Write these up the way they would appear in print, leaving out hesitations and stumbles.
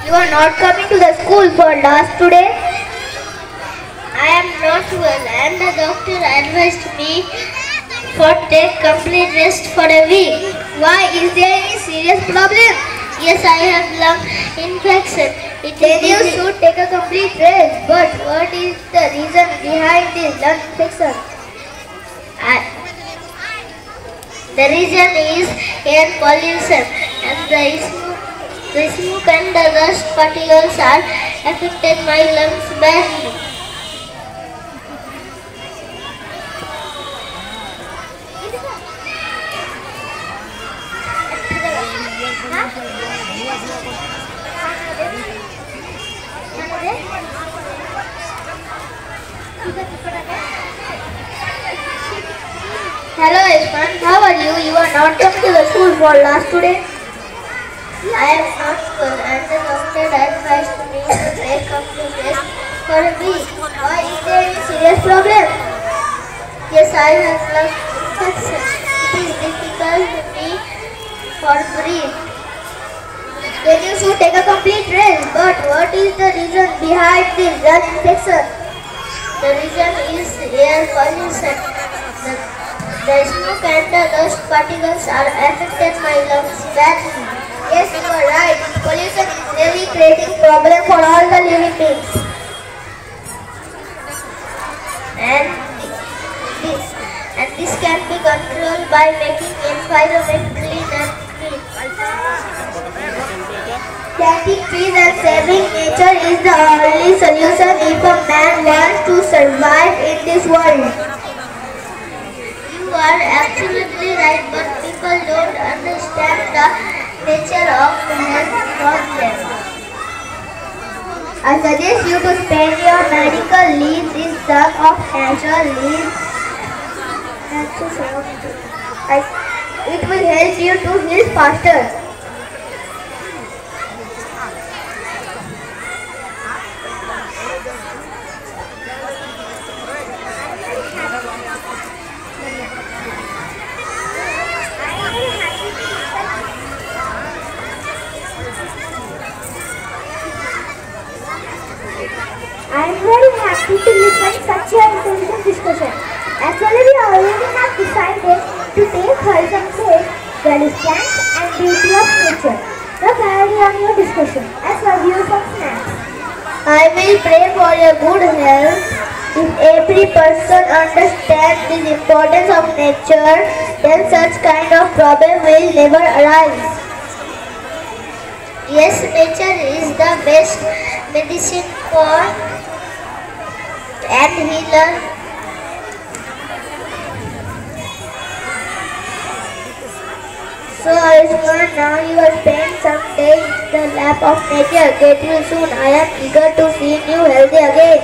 You are not coming to the school for class today? I am not well and the doctor advised me for take complete rest for a week. Why? Is there any serious problem? Yes, I have lung infection. Then you should take a complete rest. But what is the reason behind this lung infection? The reason is air pollution and the smoke and the dust particles are affected my lungs badly. Hello Ishman, how are you? You are not coming to the school for class today? I am not well and the doctor advised me to take complete rest for a week. Why? Is there any serious problem? Yes, I have lung infection. It is difficult for me for breathe. Then you should take a complete rest. But what is the reason behind this lung infection? The reason is air pollution. The smoke and the dust particles are affected my lungs badly. Yes, you are right. Pollution is really creating problem for all the living beings. And this can be controlled by making environment clean and clean. Planting trees and saving nature is the only solution if a man wants to survive in this world. You are absolutely right, but people don't understand the nature of the health problem. I suggest you to spend your medical leave instead of natural leave. It will help you to heal faster. I am very happy to listen such an intelligent discussion. Actually, we already have decided to take horizon take the strength and beauty of nature. Now carry on your discussion and serve you some snacks. I will pray for your good health. If every person understands the importance of nature, then such kind of problem will never arise. Yes, nature is the best medicine for and healer. So Ayushman, now you are spending some days in the lap of nature. Get you soon. I am eager to see you healthy again.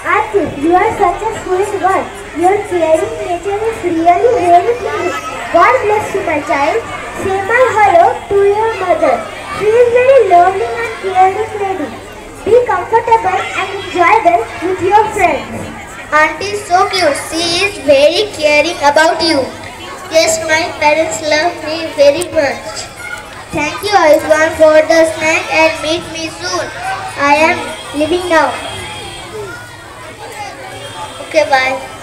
Atif, you are such a sweet girl. Your caring nature is really very nice. God bless you, my child. Say my hello to your mother. She is very lovely and caring lady. Be comfortable and enjoyable with your friends. Auntie is so cute. She is very caring about you. Yes, my parents love me very much. Thank you, Ayushman, for the snack and meet me soon. I am leaving now. Okay, bye.